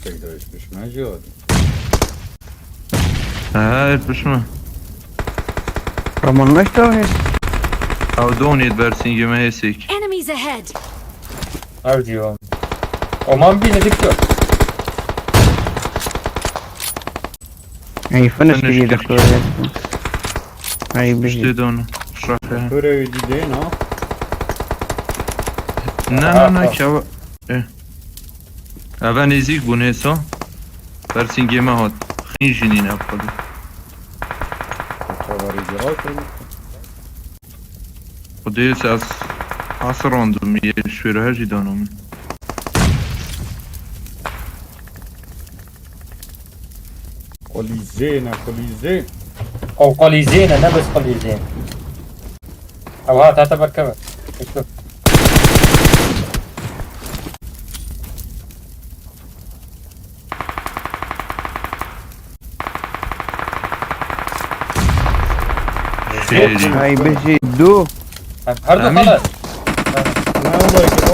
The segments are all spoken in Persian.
تقدرش بشمه جاد ها بشمه Roman نشتونید او دونید برسینگی ما هسیک Enemies ahead! اوجیوم Oman bine dikkat. ای فنش فنش بگیر کرد. دکتر ای بشتی بگیر دونه شرافه تو روی دیده نه نه که اوه نزیک بون هسا برسینگی ما هات خین جنین افقالی خبری جرای کنی خودیس از راندوم یه شویره هر جی دانم قلیزه نه قلیزه او قلیزینه نه بس قلیزین او هات هات بركبه دكتور خیلی ای بگیر دو هر دو أمين. خلاص نه والله كده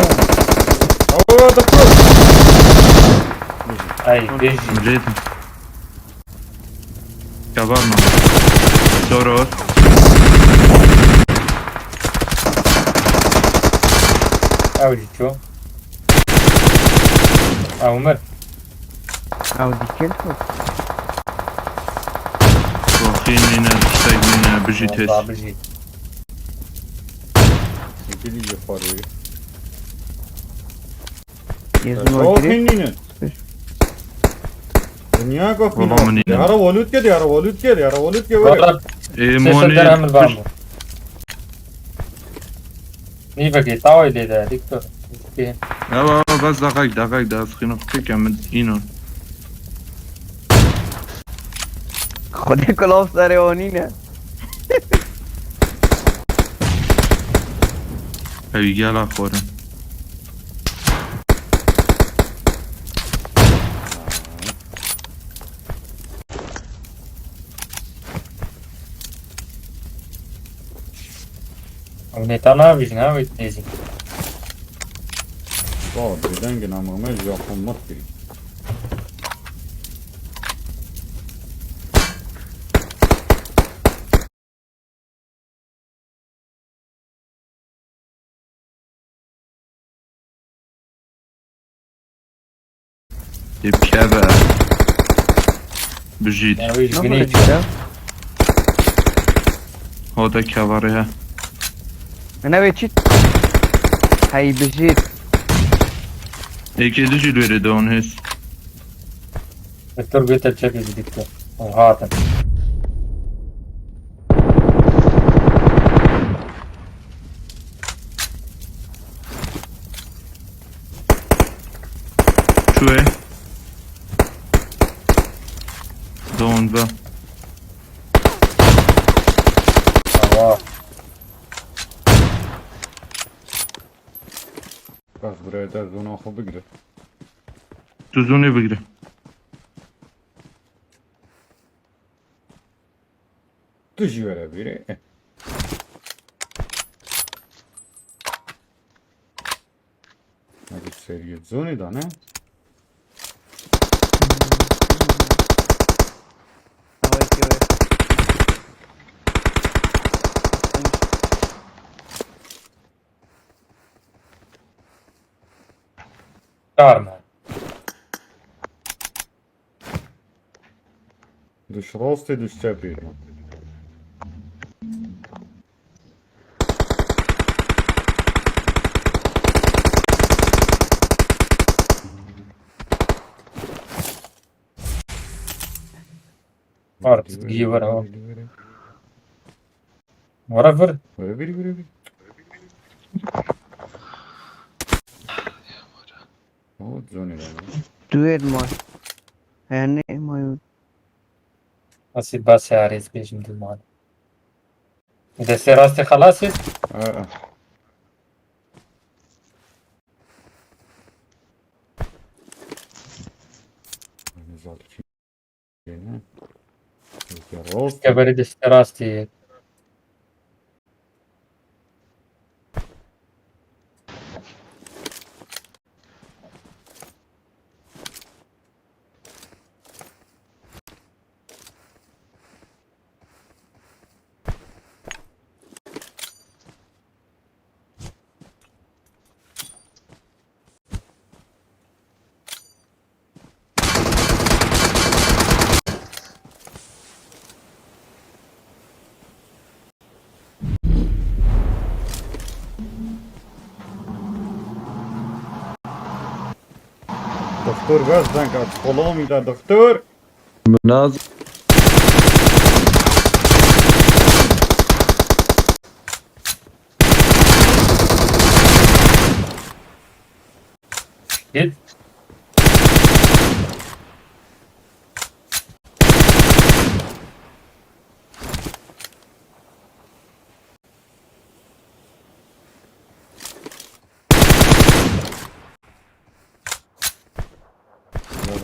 اوه دكتور اي بيجي مليتم كبرنا دورات اوجي شو او مر او دیکل تو وخين من اشتاق من بجيت والله هس بيجي يجي لي يفاري یزون او وگیری خنينه دنيا کو والله مني نم. يارا ولود كده يارا ولود كده يارا ولود كده والله ايه 600 درهم موني البامبو ني بقي طاوي لي ده دكتور اوا بس دقيق ده اسخين اختي كمل اینو خود کلاف سر اونی نه هی گلا خورم او نتانا بيجي نا بيجي اه بدنگ نامه ژاپن مت کری يبكى بجيت يعني بيجي نمبر بنيت دیگه هذا كبرها نه چی ای بگیر هيك دجي الوري دون هس دكتور قلت الشكل دكتور وهاتم شوي دون با الله بس برای در زون آخو بگیره تزوني بقري تو جی بره بیره مگه سریع زونی دانه كارما دوش راستی دوش چپی عرفت تجي ورا اهو ورا فرد بره بری بری بری آه زونی دانه دوید مای هنه مای بس بس يا ريس بيجي من المال اذا سيراستي خلاص آه نزال چی نه راست كبرد سيراستي دكتور بس دنك كلامي ده دكتور. مناظر. جد.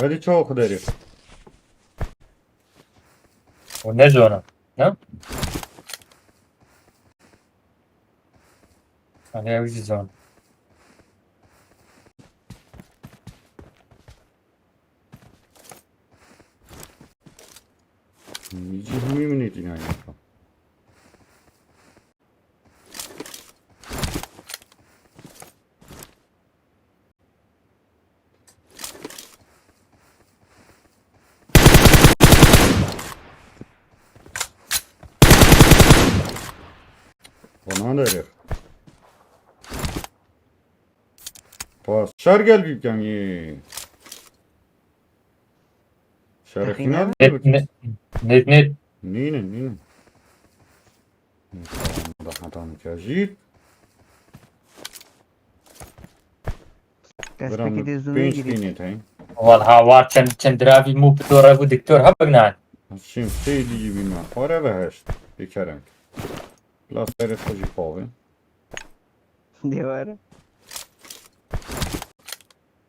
ولی çok deri. O ne zona? Ne? Hani evci zona. میجی همی منید این آیا. Ona deri. Pas şar gel büyükten ye. Şerefine Net net net net. Nine. Daha tam kajit. Destpeki de zoom'a 5 giriyor. tane tayın. والله var چند مو بدور ابو دكتور هبقنان. Şimdi خیلی جیبی من. آره بهشت. بکرم. لاس برس خوشی پاوه. دیواره.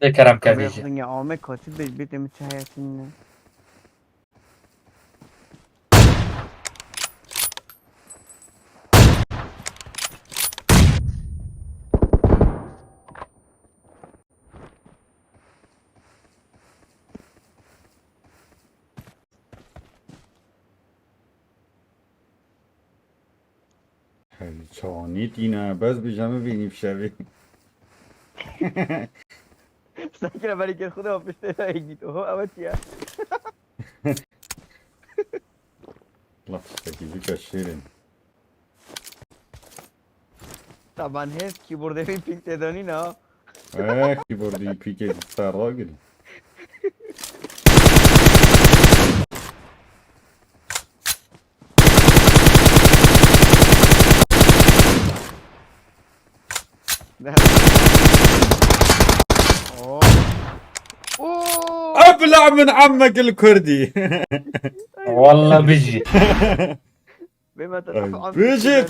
ذكرم Kabul كبيجي. yaptın ya Ahmet katil beş bir temiz hayatını. خیلی چانی دینه. بس بیجمه بینیم شوی. Sanki برای که خدا پیشته نگید. اوه اما چیه؟ لاس تکیزی کشیرین. طبعا هست کیبورد این پیک تدانی نه. کیبوردی پیکه سر را گیریم. نه. اوه. اوه. ابلع من عمك الكردي. والله بيجي. به من تطلع بيجي.